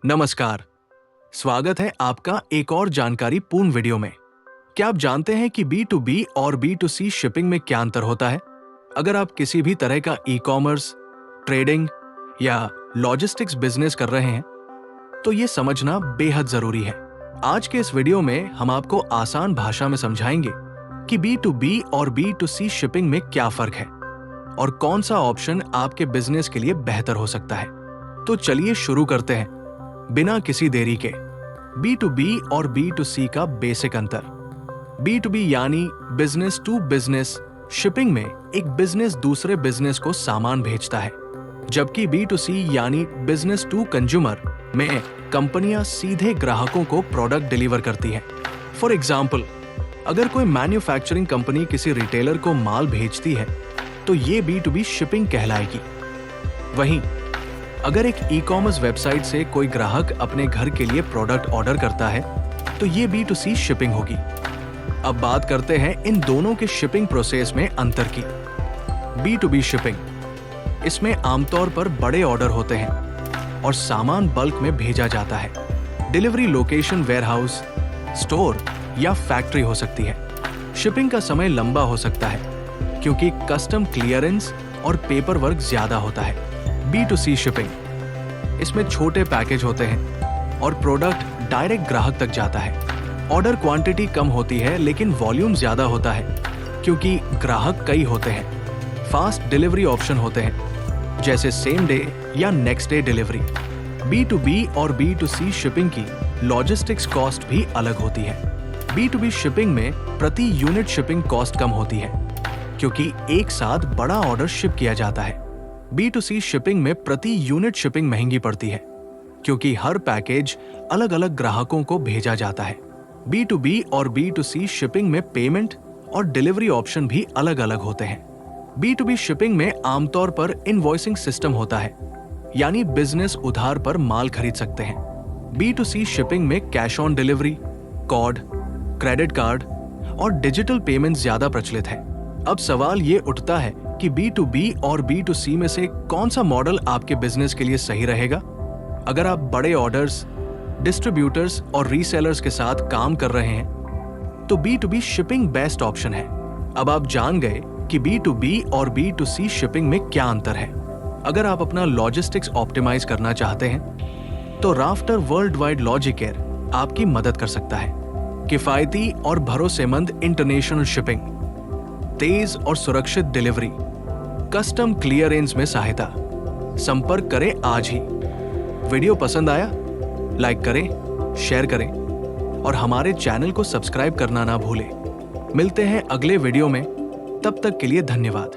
नमस्कार, स्वागत है आपका एक और जानकारी पूर्ण वीडियो में। क्या आप जानते हैं कि B2B और B2C शिपिंग में क्या अंतर होता है? अगर आप किसी भी तरह का ई-कॉमर्स, ट्रेडिंग या लॉजिस्टिक्स बिजनेस कर रहे हैं, तो ये समझना बेहद जरूरी है। आज के इस वीडियो में हम आपको आसान भाषा में समझाएंगे कि B2B और B2C शिपिंग में क्या फर्क है और कौन सा ऑप्शन आपके बिजनेस के लिए बेहतर हो सकता है। तो चलिए शुरू करते हैं बिना किसी देरी के। B2B और B2C का बेसिक अंतर। B2B यानी बिजनेस टू बिजनेस शिपिंग में एक बिजनेस दूसरे बिजनेस को सामान भेजता है, जबकि B2C यानी बिजनेस टू कंज्यूमर में कंपनियां सीधे ग्राहकों को प्रोडक्ट डिलीवर करती हैं। फॉर एग्जाम्पल, अगर कोई मैन्युफैक्चरिंग कंपनी किसी रिटेलर को माल भेजती है तो ये B2B शिपिंग कहलाएगी। वहीं अगर एक ई-कॉमर्स वेबसाइट से कोई ग्राहक अपने घर के लिए प्रोडक्ट ऑर्डर करता है तो ये B2C शिपिंग होगी। अब बात करते हैं इन दोनों के शिपिंग प्रोसेस में अंतर की। B2B शिपिंग, इसमें आमतौर पर बड़े ऑर्डर होते हैं और सामान बल्क में भेजा जाता है। डिलीवरी लोकेशन वेयरहाउस, स्टोर या फैक्ट्री हो सकती है। शिपिंग का समय लंबा हो सकता है क्योंकि कस्टम क्लियरेंस और पेपर वर्क ज्यादा होता है। B2C शिपिंग, इसमें छोटे पैकेज होते हैं और प्रोडक्ट डायरेक्ट ग्राहक तक जाता है। ऑर्डर क्वांटिटी कम होती है लेकिन वॉल्यूम ज्यादा होता है क्योंकि ग्राहक कई होते हैं। फास्ट डिलीवरी ऑप्शन होते हैं जैसे सेम डे या नेक्स्ट डे डिलीवरी। B2B और B2C शिपिंग की लॉजिस्टिक्स कॉस्ट भी अलग होती है। B2B शिपिंग में प्रति यूनिट शिपिंग कॉस्ट कम होती है क्योंकि एक साथ बड़ा ऑर्डर शिप किया जाता है। B2C शिपिंग में प्रति यूनिट शिपिंग महंगी पड़ती है क्योंकि हर पैकेज अलग अलग ग्राहकों को भेजा जाता है। B2B और B2C शिपिंग में पेमेंट और डिलीवरी ऑप्शन भी अलग अलग होते हैं। B2B शिपिंग में आमतौर पर इनवॉइसिंग सिस्टम होता है, यानी बिजनेस उधार पर माल खरीद सकते हैं। B2C शिपिंग में cash on delivery, card, credit card और डिजिटल पेमेंट ज्यादा प्रचलित है। अब सवाल ये उठता है कि B2B और B2C में से कौन सा मॉडल आपके बिजनेस के लिए सही रहेगा? अगर आप बड़े ऑर्डर्स, डिस्ट्रीब्यूटर्स और रीसेलर्स के साथ काम कर रहे हैं तो B2B शिपिंग बेस्ट ऑप्शन है। अब आप जान गए कि B2B और B2C शिपिंग में क्या अंतर है। अगर आप अपना लॉजिस्टिक्स ऑप्टिमाइज करना चाहते हैं तो राफ्टर वर्ल्ड वाइड लॉजिकेयर आपकी मदद कर सकता है। किफायती और भरोसेमंद इंटरनेशनल शिपिंग, तेज और सुरक्षित डिलीवरी, कस्टम क्लियरेंस में सहायता। संपर्क करें आज ही। वीडियो पसंद आया? लाइक करें, शेयर करें और हमारे चैनल को सब्सक्राइब करना ना भूलें। मिलते हैं अगले वीडियो में, तब तक के लिए धन्यवाद।